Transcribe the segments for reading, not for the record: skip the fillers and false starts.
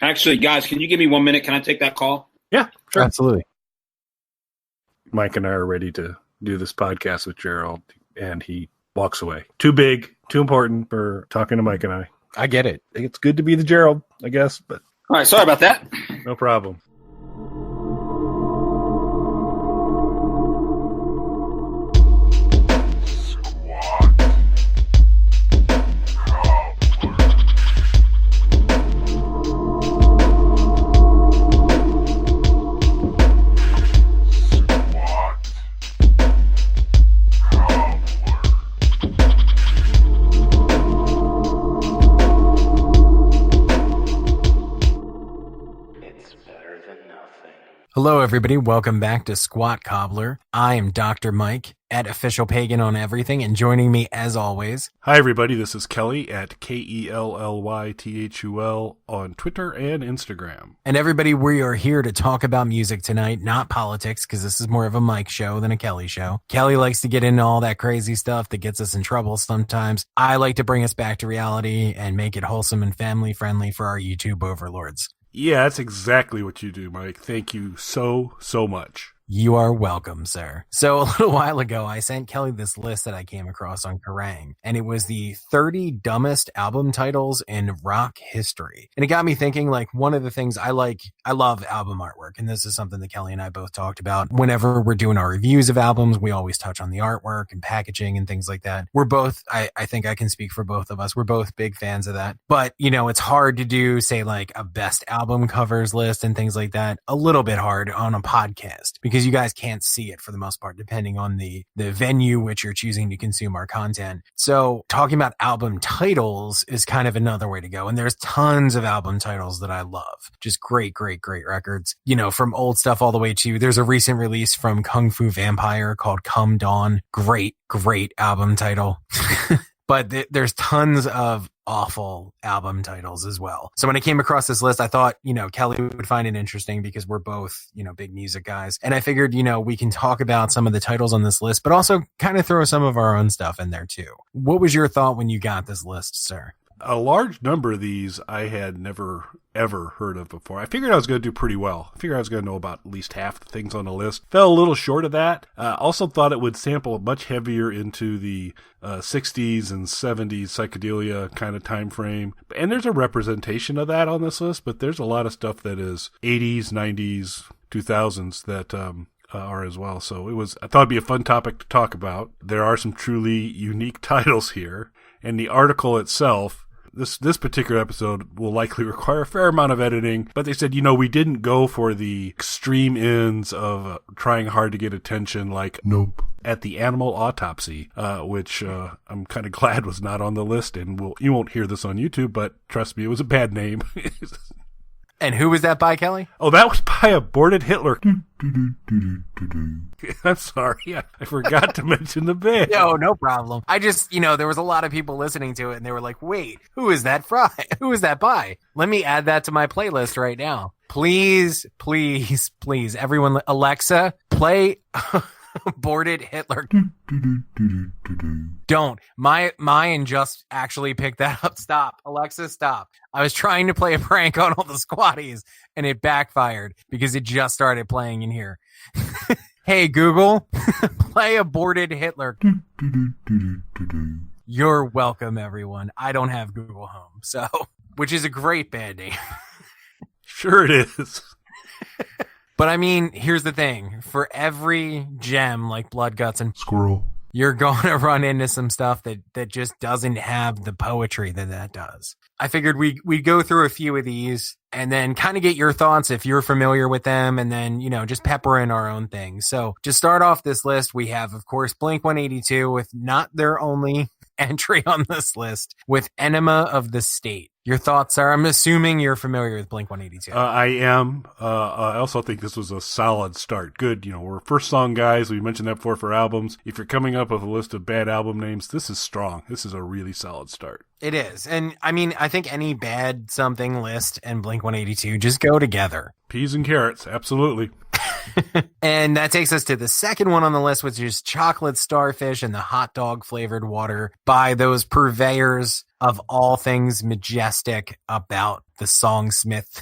Actually, guys, can you give me 1 minute? Can I take that call? Yeah, sure. Absolutely. Mike and I are ready to do this podcast with Gerald, and he walks away. Too big, too important for talking to Mike and I. I get it. It's good to be the Gerald, I guess, but... All right, sorry about that. No problem. Hello, everybody. Welcome back to Squat Cobbler. I am Dr. Mike at Official Pagan on everything, and joining me, as always... Hi, everybody. This is Kelly at KELLYTHUL on Twitter and Instagram. And everybody, we are here to talk about music tonight, not politics, because this is more of a Mike show than a Kelly show. Kelly likes to get into all that crazy stuff that gets us in trouble sometimes. I like to bring us back to reality and make it wholesome and family-friendly for our YouTube overlords. Yeah, that's exactly what you do, Mike. Thank you so much. You are welcome, sir. So a little while ago, I sent Kelly this list that I came across on Kerrang, and it was the 30 dumbest album titles in rock history. And it got me thinking, like, one of the things I love album artwork, and this is something that Kelly and I both talked about. Whenever we're doing our reviews of albums, we always touch on the artwork and packaging and things like that. We're both, I think I can speak for both of us, we're both big fans of that. But, you know, it's hard to do, say, like a best album covers list and things like that. A little bit hard on a podcast, because you guys can't see it for the most part, depending on the venue which you're choosing to consume our content. So talking about album titles is kind of another way to go. And there's tons of album titles that I love. Just great records, you know, from old stuff all the way to, there's a recent release from Kung Fu Vampire called Come Dawn. Great album title. But there's tons of awful album titles as well. So when I came across this list, I thought, you know, Kelly would find it interesting because we're both, you know, big music guys. And I figured, you know, we can talk about some of the titles on this list, but also kind of throw some of our own stuff in there too. What was your thought when you got this list, sir? A large number of these I had never, ever heard of before. I figured I was going to do pretty well. I figured I was going to know about at least half the things on the list. Fell a little short of that. Also thought it would sample much heavier into the 60s and 70s psychedelia kind of time frame. And there's a representation of that on this list, but there's a lot of stuff that is 80s, 90s, 2000s that are as well. So I thought it'd be a fun topic to talk about. There are some truly unique titles here. And the article itself, this particular episode will likely require a fair amount of editing, but they said, you know, we didn't go for the extreme ends of trying hard to get attention, like Nope at the Animal Autopsy, which I'm kind of glad was not on the list, and you won't hear this on YouTube, but trust me, it was a bad name. And who was that by, Kelly? Oh, that was by Aborted Hitler. I'm sorry. I forgot to mention the band. No problem. I just, you know, there was a lot of people listening to it and they were like, wait, who is that who is that by? Let me add that to my playlist right now. Please, everyone, Alexa, play Aborted Hitler. Don't. Mine just actually picked that up. Stop. Alexa, stop. I was trying to play a prank on all the squatties and it backfired because it just started playing in here. Hey, Google, play Aborted Hitler. You're welcome, everyone. I don't have Google Home, which is a great band name. Sure it is. But I mean, here's the thing. For every gem like Blood, Guts, and Squirrel, you're going to run into some stuff that just doesn't have the poetry that does. I figured we'd go through a few of these and then kind of get your thoughts if you're familiar with them, and then, you know, just pepper in our own things. So to start off this list, we have, of course, Blink-182 with not their only entry on this list, with Enema of the State. Your thoughts are, I'm assuming you're familiar with Blink-182. I am. I also think this was a solid start. Good. You know, we're first song guys. We mentioned that before for albums. If you're coming up with a list of bad album names, this is strong. This is a really solid start. It is. And I mean, I think any bad something list and Blink-182 just go together. Peas and carrots. Absolutely. And that takes us to the second one on the list, which is Chocolate Starfish and the Hot Dog Flavored Water by those purveyors of all things majestic about the Songsmith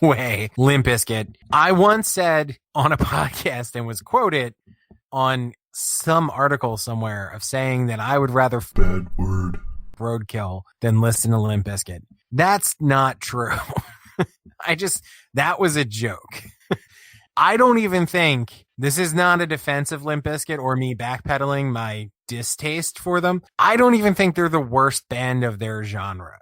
way Limp Bizkit. I once said on a podcast and was quoted on some article somewhere of saying that I would rather Bad word. roadkill than listen to Limp Bizkit. That's not true. That was a joke. I don't even think this is not a defense of Limp Bizkit or me backpedaling my distaste for them. I don't even think they're the worst band of their genre.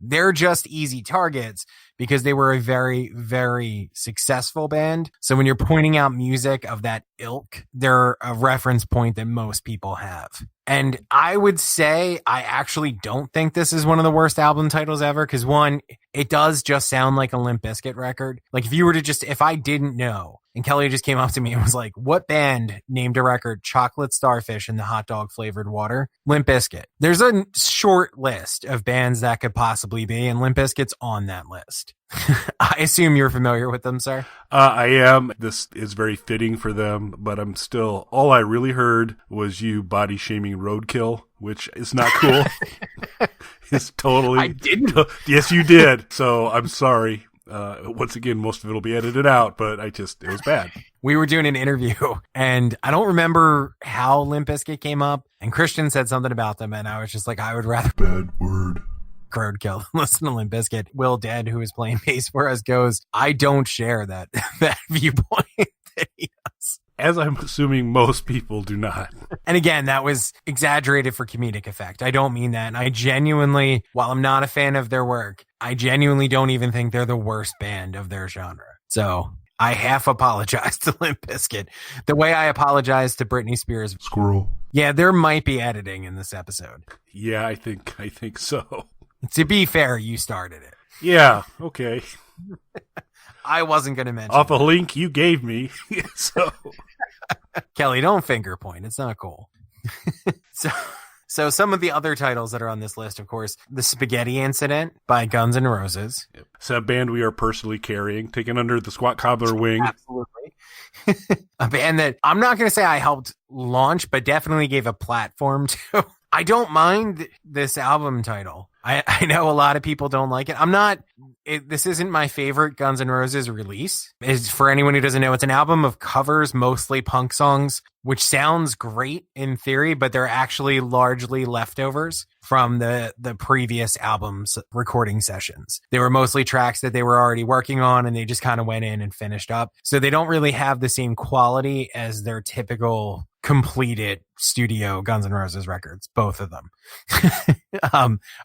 They're just easy targets because they were a very, very successful band. So when you're pointing out music of that ilk, they're a reference point that most people have. And I would say I actually don't think this is one of the worst album titles ever because one, it does just sound like a Limp Bizkit record. Like if I didn't know and Kelly just came up to me and was like, what band named a record Chocolate Starfish in the hot dog flavored water? Limp Bizkit. There's a short list of bands that could possibly be, and Limp Bizkit's on that list. I assume you're familiar with them, sir? I am. This is very fitting for them, but I'm still, all I really heard was you body shaming Roadkill, which is not cool. It's totally. I didn't. Yes, you did. So I'm sorry. Once again, most of it will be edited out, but it was bad. We were doing an interview and I don't remember how Limp Bizkit came up and Christian said something about them. And I was just like, I would rather Bad word. Roadkill than listen to Limp Bizkit. Will Dead, who is playing bass for us, goes, I don't share that viewpoint that he does. As I'm assuming most people do not. And again, that was exaggerated for comedic effect. I don't mean that. And I genuinely, while I'm not a fan of their work, I genuinely don't even think they're the worst band of their genre. So I half apologize to Limp Bizkit the way I apologize to Britney Spears. Squirrel. Yeah, there might be editing in this episode. Yeah, I think so. To be fair, you started it. Yeah, okay. I wasn't going to mention off a link you gave me. So Kelly, don't finger point. It's not cool. So some of the other titles that are on this list, of course, The Spaghetti Incident by Guns N' Roses. Yep. It's a band we are personally carrying, taken under the Squat Cobbler wing. Absolutely. A band that I'm not going to say I helped launch, but definitely gave a platform to. I don't mind this album title. I know a lot of people don't like it. This isn't my favorite Guns N' Roses release. For anyone who doesn't know, it's an album of covers, mostly punk songs, which sounds great in theory, but they're actually largely leftovers from the previous album's recording sessions. They were mostly tracks that they were already working on and they just kind of went in and finished up. So they don't really have the same quality as their typical completed studio Guns N' Roses records, both of them.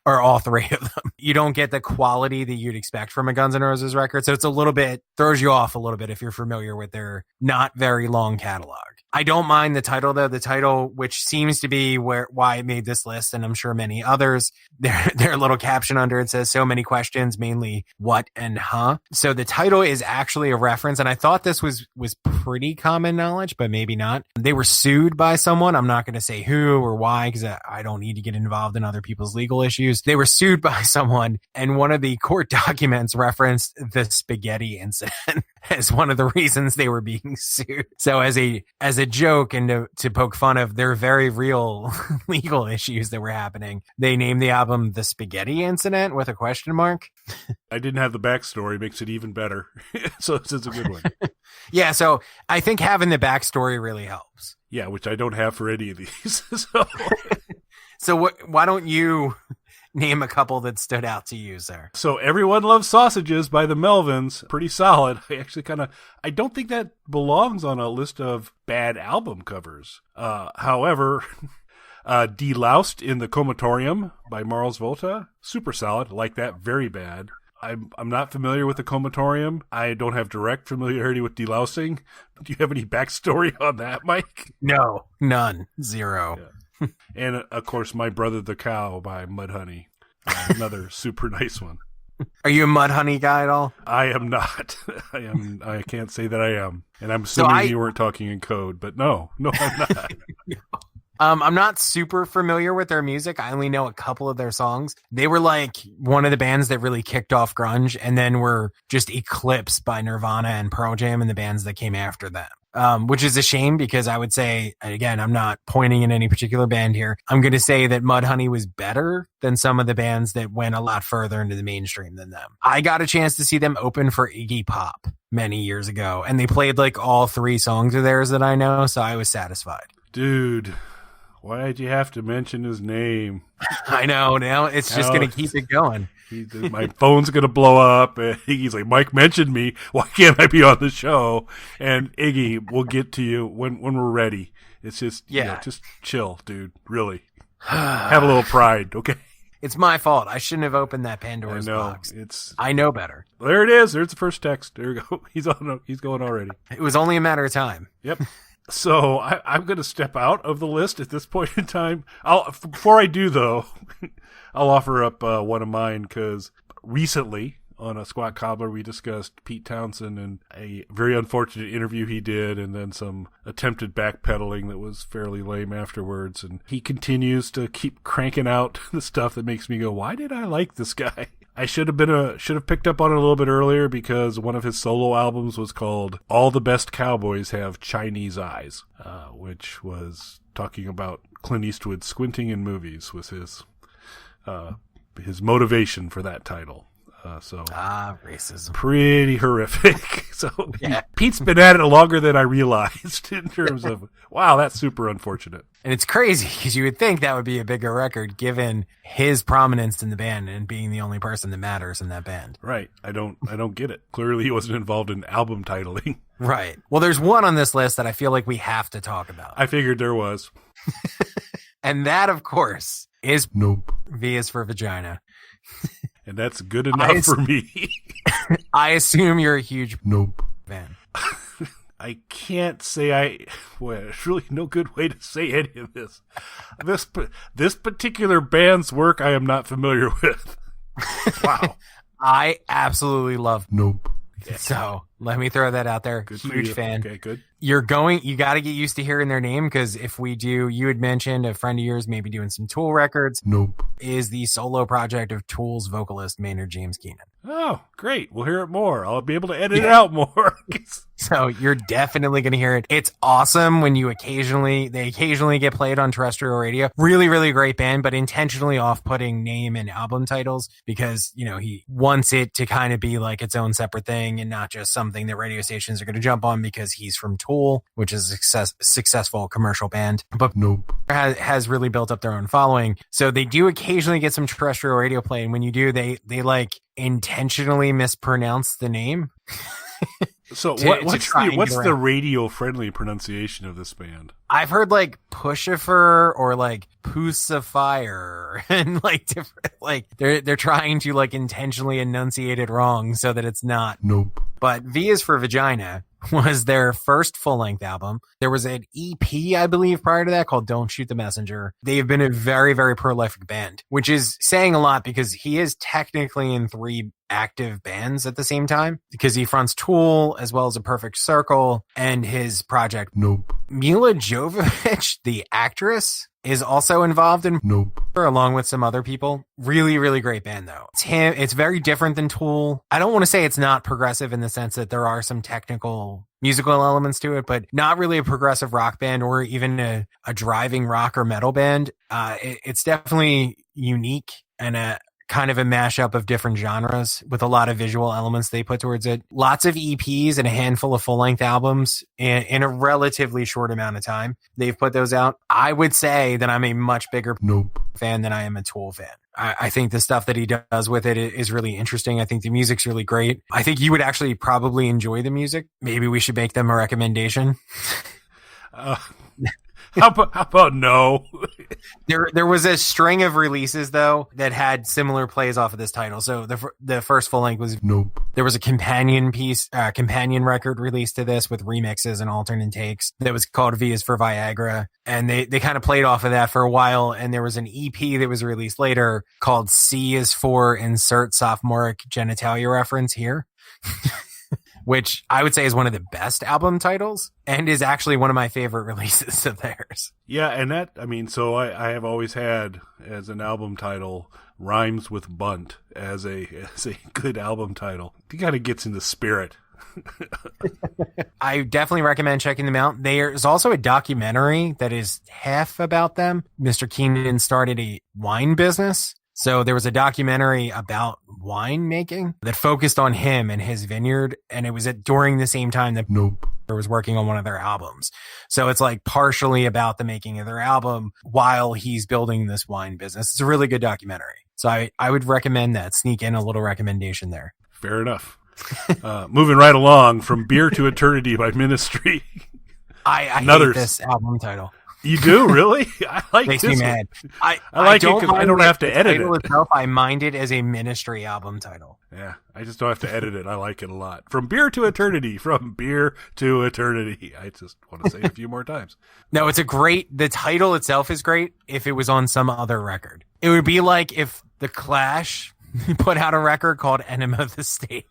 Or all three of them. You don't get the quality that you'd expect from a Guns N' Roses record. So it's a little bit, throws you off a little bit if you're familiar with their not very long catalog. I don't mind the title though. The title, which seems to be why I made this list, and I'm sure many others, their little caption under it says so many questions, mainly what and huh. So the title is actually a reference, and I thought this was pretty common knowledge, but maybe not. They were sued by someone. I'm not going to say who or why because I don't need to get involved in other people's legal issues. They were sued by someone, and one of the court documents referenced the spaghetti incident as one of the reasons they were being sued. So as a joke and to poke fun of their very real legal issues that were happening, they named the album The Spaghetti Incident with a question mark. I didn't have the backstory, makes it even better. So it's a good one. Yeah, so I think having the backstory really helps. Yeah, which I don't have for any of these. So why don't you name a couple that stood out to you, sir? So Everyone Loves Sausages by the Melvins. Pretty solid. I don't think that belongs on a list of bad album covers. However, Deloused in the Comatorium by Mars Volta. Super solid. Like that. Very bad. I'm not familiar with the Comatorium. I don't have direct familiarity with delousing. Do you have any backstory on that, Mike? No, none. Zero. Yeah. And, of course, My Brother the Cow by Mudhoney. Another super nice one. Are you a Mudhoney guy at all? I am not. I can't say that I am. And I'm assuming you weren't talking in code, but no, I'm not. I'm not super familiar with their music. I only know a couple of their songs. They were like one of the bands that really kicked off grunge and then were just eclipsed by Nirvana and Pearl Jam and the bands that came after them. which is a shame because I would say, and again, I'm not pointing in any particular band here. I'm going to say that Mudhoney was better than some of the bands that went a lot further into the mainstream than them. I got a chance to see them open for Iggy Pop many years ago, and they played like all 3 songs of theirs that I know, so I was satisfied. Dude, why did you have to mention his name? I know, now it's just going to keep it going. My phone's going to blow up. And Iggy's like, Mike mentioned me. Why can't I be on the show? And Iggy, we'll get to you when we're ready. It's just, just chill, dude. Really. Have a little pride, okay? It's my fault. I shouldn't have opened that Pandora's box. I know better. There it is. There's the first text. There we go. He's going already. It was only a matter of time. Yep. So I'm going to step out of the list at this point in time. Before I do, though, I'll offer up one of mine because recently on a Squat Cobbler we discussed Pete Townsend and a very unfortunate interview he did, and then some attempted backpedaling that was fairly lame afterwards. And he continues to keep cranking out the stuff that makes me go, "Why did I like this guy?" I should have picked up on it a little bit earlier because one of his solo albums was called "All the Best Cowboys Have Chinese Eyes," which was talking about Clint Eastwood squinting in movies was his motivation for that title. Racism. Pretty horrific. So yeah. Pete's been at it longer than I realized in terms of, wow, that's super unfortunate. And it's crazy because you would think that would be a bigger record given his prominence in the band and being the only person that matters in that band. Right. I don't get it. Clearly he wasn't involved in album titling. Right. Well, there's one on this list that I feel like we have to talk about. I figured there was. And that, of course, is Nope. V is for Vagina. And that's good enough for me. I assume you're a huge Nope fan. I can't say there's really no good way to say any of this. This particular band's work I am not familiar with. Wow. I absolutely love Nope. So let me throw that out there. Good Huge fan. Okay, good. You got to get used to hearing their name because if we do, you had mentioned a friend of yours maybe doing some Tool records. Nope. Is the solo project of Tool's vocalist Maynard James Keenan. Oh, great. We'll hear it more. I'll be able to edit it out more. So you're definitely going to hear it. It's awesome when they occasionally get played on terrestrial radio. Really, really great band, but intentionally off-putting name and album titles because, he wants it to kind of be like its own separate thing and not just something that radio stations are going to jump on because he's from Tool, which is a successful commercial band. But Nope. Has really built up their own following. So they do occasionally get some terrestrial radio play. And when you do, they like intentionally mispronounce the name. So what's the radio friendly pronunciation of this band? I've heard like Pushifer or like Pussifier and like different, like they're trying to like intentionally enunciate it wrong so that it's not. Nope. But V is for Vagina was their first full-length album. There was an EP, I believe, prior to that called Don't Shoot the Messenger. They have been a very, very prolific band, which is saying a lot because he is technically in 3 active bands at the same time because he fronts Tool as well as A Perfect Circle and his project. Nope. Mila Jovovich, the actress, is also involved in Nope. along with some other people. Really, really great band though. It's very different than Tool. I don't want to say it's not progressive in the sense that there are some technical musical elements to it, but not really a progressive rock band or even a driving rock or metal band. It's definitely unique and a kind of a mashup of different genres with a lot of visual elements they put towards it. Lots of EPs and a handful of full-length albums in a relatively short amount of time. They've put those out. I would say that I'm a much bigger fan than I am a Tool fan. I think the stuff that he does with it is really interesting. I think the music's really great. I think you would actually probably enjoy the music. Maybe we should make them a recommendation. How about no? There was a string of releases though that had similar plays off of this title. So the first full length was Nope. There was a companion record released to this with remixes and alternate takes that was called V is for Viagra, and they kind of played off of that for a while. And there was an EP that was released later called C is for insert sophomoric genitalia reference here. Which I would say is one of the best album titles and is actually one of my favorite releases of theirs. Yeah, and so I have always had as an album title Rhymes with Bunt as a good album title. It kind of gets in the spirit I definitely recommend checking them out. There's also a documentary that is half about them. Mr. Keenan started a wine business. So there was a documentary about wine making that focused on him and his vineyard. And it was during the same time that was working on one of their albums. So it's like partially about the making of their album while he's building this wine business. It's a really good documentary. So I would recommend that. Sneak in a little recommendation there. Fair enough. Moving right along from Beer to Eternity by Ministry. I hate this album title. You do? Really? I like Makes this me mad. I like it because I don't have to edit it. Itself, I mind it as a Ministry album title. Yeah, I just don't have to edit it. I like it a lot. From Beer to Eternity. From Beer to Eternity. I just want to say it a few more times. No, the title itself is great if it was on some other record. It would be like if The Clash put out a record called Enema of the State.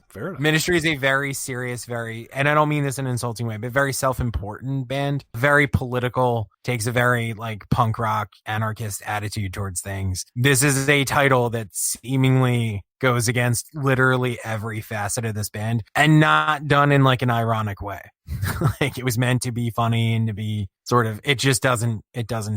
Fair enough. Ministry is a very serious, and I don't mean this in an insulting way, but very self-important band, very political, takes a very like punk rock anarchist attitude towards things. This is a title that seemingly goes against literally every facet of this band and not done in like an ironic way. Like it was meant to be funny and to be sort of, it doesn't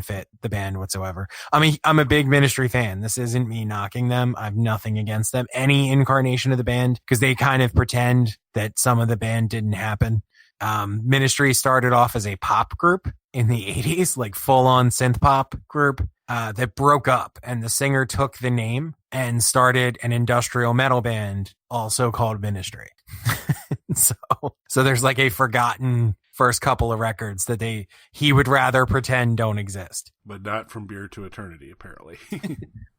fit the band whatsoever. I mean, I'm a big Ministry fan. This isn't me knocking them. I have nothing against them. Any incarnation of the band, because they kind of pretend that some of the band didn't happen. Ministry started off as a pop group in the 80s, like full on synth pop group that broke up, and the singer took the name and started an industrial metal band also called Ministry. So there's like a forgotten first couple of records that he would rather pretend don't exist. But not From Beer to Eternity, apparently.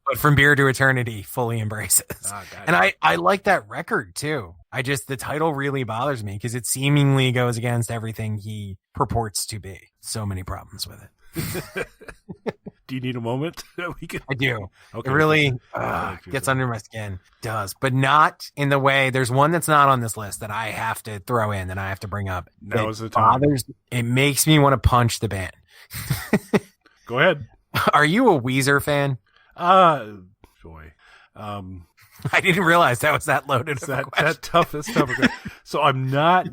But From Beer to Eternity fully embraces. And I like that record too. The title really bothers me because it seemingly goes against everything he purports to be. So many problems with it. Do you need a moment? I do. Okay. It really gets under my skin. Does, but not in the way. There's one that's not on this list that I have to throw in, that I have to bring up. Now is the time. It makes me want to punch the band. Go ahead. Are you a Weezer fan? Joy. I didn't realize that was that loaded. That's tough. So I'm not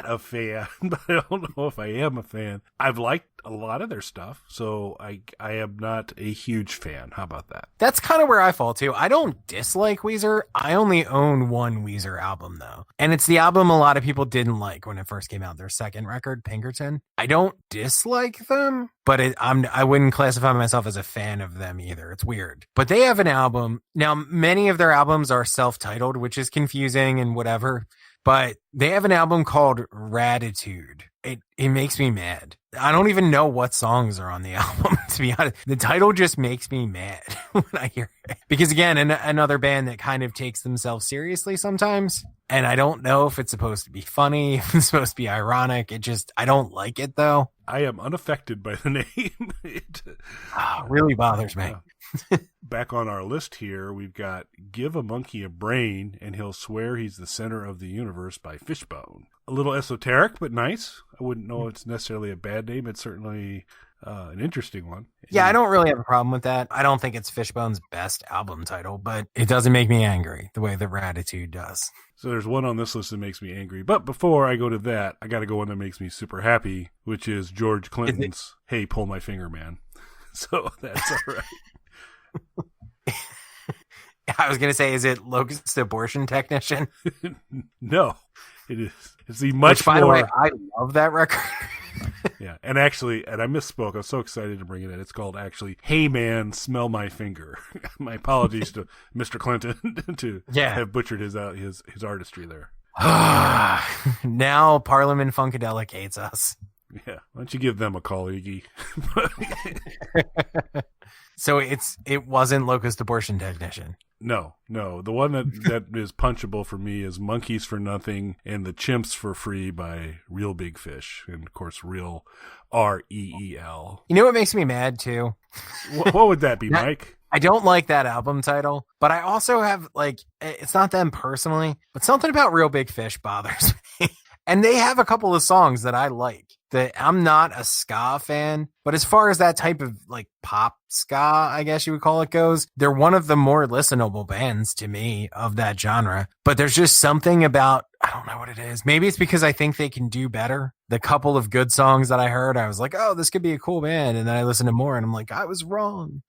a fan, but I don't know if I am a fan. I've liked a lot of their stuff, so I am not a huge fan. How about that? That's kind of where I fall too. I don't dislike Weezer. I only own one Weezer album though, and it's the album a lot of people didn't like when it first came out. Their second record, Pinkerton. I don't dislike them, but I wouldn't classify myself as a fan of them either. It's weird. But they have an album now. Many of their albums are self-titled, which is confusing and whatever. But they have an album called Raditude. It makes me mad. I don't even know what songs are on the album, to be honest. The title just makes me mad when I hear it. Because again, another band that kind of takes themselves seriously sometimes. And I don't know if it's supposed to be funny, if it's supposed to be ironic. I don't like it though. I am unaffected by the name. It really bothers me. Back on our list here, we've got Give a Monkey a Brain and He'll Swear He's the Center of the Universe by Fishbone. A little esoteric, but nice. I wouldn't know it's necessarily a bad name. It's certainly an interesting one. Yeah, I don't really have a problem with that. I don't think it's Fishbone's best album title, but it doesn't make me angry the way that Raditude does. So there's one on this list that makes me angry. But before I go to that, I got to go one that makes me super happy, which is George Clinton's Hey, Pull My Finger, Man. So that's all right. I was going to say, is it Locust Abortion Technician? No, it is. It's the much Which, by more... the way, I love that record. Yeah, and I misspoke. I was so excited to bring it in. It's called actually, Hey Man, Smell My Finger. My apologies to Mr. Clinton to have butchered his artistry there. Now Parliament Funkadelic hates us. Yeah, why don't you give them a call, Iggy? So it wasn't Locust Abortion Technician. No. The one that is punchable for me is Monkeys for Nothing and The Chimps for Free by Real Big Fish. And, of course, Real, R-E-E-L. You know what makes me mad, too? What would that be, Mike? I don't like that album title, but I also have, it's not them personally, but something about Real Big Fish bothers me. And they have a couple of songs that I like. I'm not a ska fan, but as far as that type of pop ska, I guess you would call it, goes, they're one of the more listenable bands to me of that genre. But there's just something about I don't know what it is. Maybe it's because I think they can do better. The couple of good songs that I heard, I was like, oh, this could be a cool band. And then I listened to more and I'm like, I was wrong.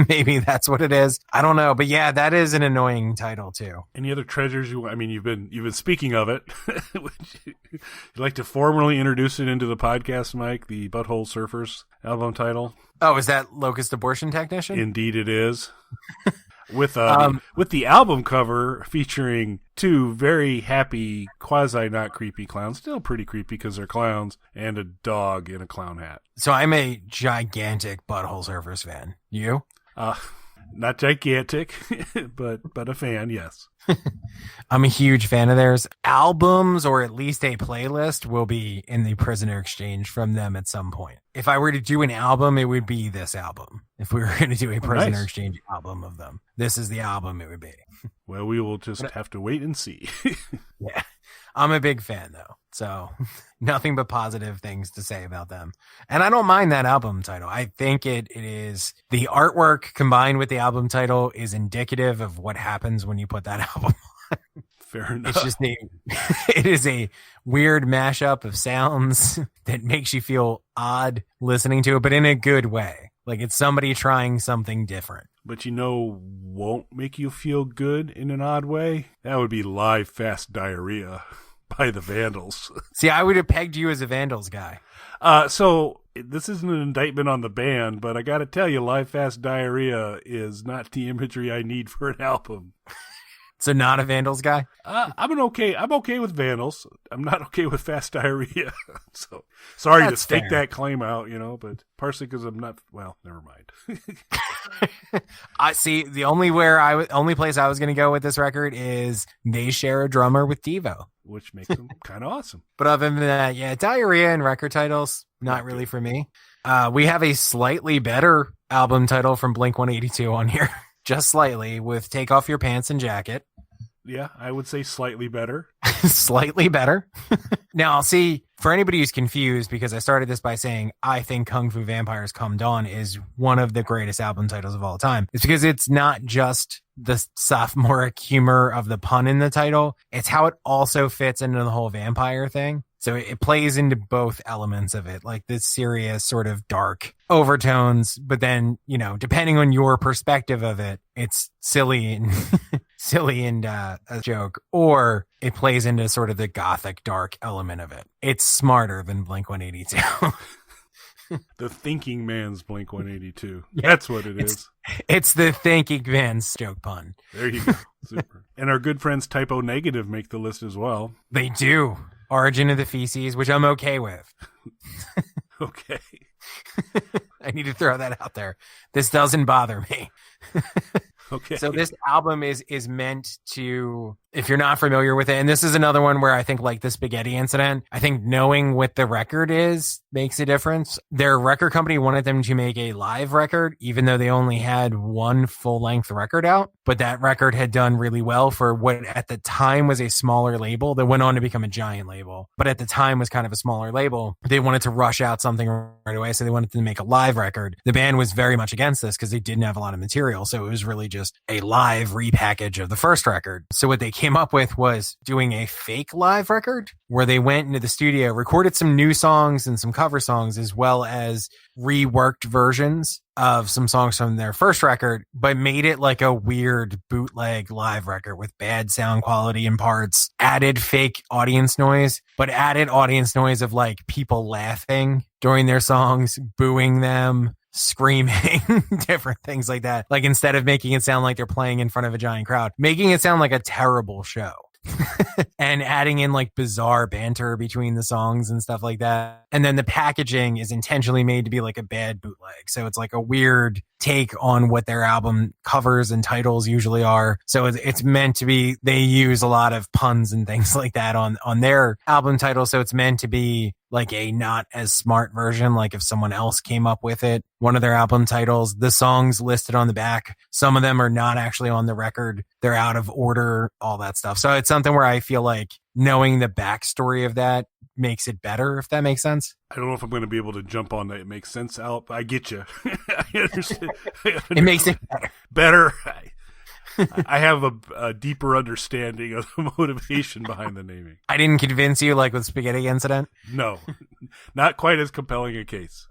Maybe that's what it is. I don't know. But yeah, that is an annoying title too. Any other treasures you've been speaking of it. Would you'd like to formally introduce it into the podcast, Mike, the Butthole Surfers album title? Oh, is that Locust Abortion Technician? Indeed it is. With the album cover featuring two very happy, quasi not creepy clowns, still pretty creepy because they're clowns, and a dog in a clown hat. So I'm a gigantic Butthole Surfers fan. You? Not gigantic, but a fan, yes. I'm a huge fan of theirs. Albums, or at least a playlist, will be in the Prisoner Exchange from them at some point. If I were to do an album, it would be this album. If we were going to do a Prisoner Exchange album of them, this is the album it would be. Well, we will just have to wait and see. Yeah. I'm a big fan, though. So nothing but positive things to say about them. And I don't mind that album title. I think it is the artwork combined with the album title is indicative of what happens when you put that album on. Fair enough. It's just it is a weird mashup of sounds that makes you feel odd listening to it, but in a good way. Like it's somebody trying something different. But won't make you feel good in an odd way? That would be Live Fast Diarrhea by the Vandals. See, I would have pegged you as a Vandals guy. So this isn't an indictment on the band, but I got to tell you, Live Fast Diarrhea is not the imagery I need for an album. So not a Vandals guy? I'm okay with Vandals. I'm not okay with Fast Diarrhea. So sorry That's to stake fair. that claim out, but partially because I'm not. Well, never mind. I see. The only place I was going to go with this record is they share a drummer with Devo, which makes them kind of awesome. But other than that, yeah, Diarrhea and record titles not really for me. We have a slightly better album title from Blink-182 on here. Just slightly, with Take Off Your Pants and Jacket. Yeah, I would say slightly better. Slightly better. Now, see, for anybody who's confused, because I started this by saying I think Kung Fu Vampires Come Dawn is one of the greatest album titles of all time. It's because it's not just the sophomoric humor of the pun in the title. It's how it also fits into the whole vampire thing. So it plays into both elements of it, like this serious sort of dark overtones, but then, depending on your perspective of it, it's silly and a joke, or it plays into sort of the gothic dark element of it. It's smarter than Blink-182. The thinking man's Blink-182. Yeah, that's what it is. It's the thinking man's joke pun. There you go. Super. And our good friends Typo Negative make the list as well. They do. Origin of the Feces, which I'm okay with. Okay. I need to throw that out there. This doesn't bother me. Okay. So this album is meant to, if you're not familiar with it, and this is another one where I think like the spaghetti incident, I think knowing what the record is makes a difference. Their record company wanted them to make a live record, even though they only had one full length record out. But that record had done really well for what at the time was a smaller label that went on to become a giant label. But at the time was kind of a smaller label. They wanted to rush out something right away. So they wanted to make a live record. The band was very much against this because they didn't have a lot of material. So it was really just a live repackage of the first record. So what they came up with was doing a fake live record where they went into the studio, recorded some new songs and some cover songs, as well as reworked versions of some songs from their first record, but made it like a weird bootleg live record with bad sound quality in parts, added fake audience noise, but added audience noise of like people laughing during their songs, booing them, screaming, different things like that. Like instead of making it sound like they're playing in front of a giant crowd, making it sound like a terrible show. And adding in like bizarre banter between the songs and stuff like that. And then the packaging is intentionally made to be like a bad bootleg. So it's like a weird take on what their album covers and titles usually are. So it's meant to be, they use a lot of puns and things like that on their album title. So it's meant to be like a not as smart version. Like if someone else came up with it, one of their album titles, the songs listed on the back, some of them are not actually on the record. They're out of order, all that stuff. So it's something where I feel like knowing the backstory of that makes it better, if that makes sense. I don't know if I'm going to be able to jump on that. It makes sense, Al. I get you. I understand. It makes it better. Better. I have a deeper understanding of the motivation behind the naming. I didn't convince you like with Spaghetti Incident? No, not quite as compelling a case.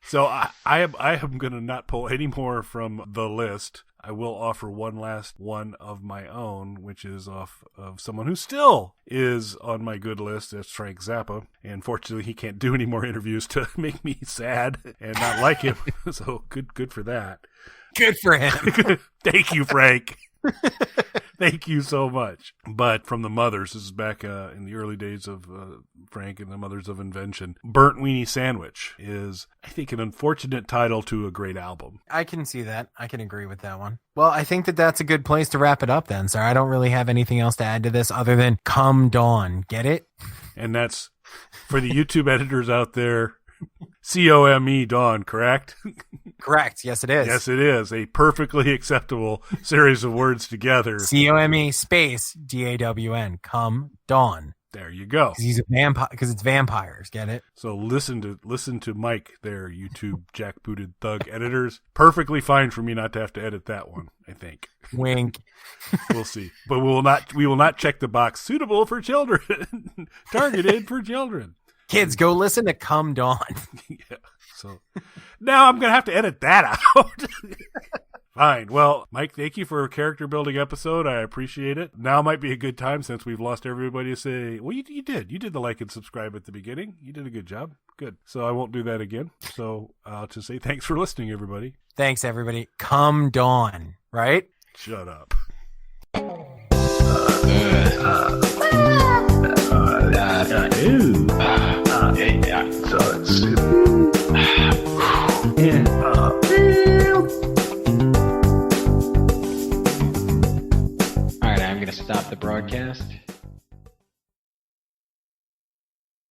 So I am going to not pull any more from the list. I will offer one last one of my own, which is off of someone who still is on my good list. That's Frank Zappa. And fortunately, he can't do any more interviews to make me sad and not like him. So good for that. Good for him. Thank you, Frank. Thank you so much. But from the Mothers, this is back in the early days of Frank and the Mothers of Invention. Burnt Weenie Sandwich is, I think, an unfortunate title to a great album. I can see that. I can agree with that one. Well, I think that's a good place to wrap it up then, sir. I don't really have anything else to add to this other than Come Dawn. Get it? And that's for the YouTube editors out there. COME Dawn, correct? Correct. Yes, it is. Yes, it is. A perfectly acceptable series of words together. COME space DAWN. Come Dawn. There you go. Because he's a vampire. Because it's vampires. Get it? So listen to Mike there, YouTube jackbooted thug editors. Perfectly fine for me not to have to edit that one, I think. Wink. We'll see. But we will not check the box suitable for children. Targeted for children. Kids, go listen to Come Dawn. Yeah. So now I'm going to have to edit that out. Fine. Well, Mike, thank you for a character building episode. I appreciate it. Now might be a good time since we've lost everybody to say, well, you did. You did the like and subscribe at the beginning. You did a good job. Good. So I won't do that again. So I'll just say thanks for listening, everybody. Thanks, everybody. Come Dawn, right? Shut up. So it's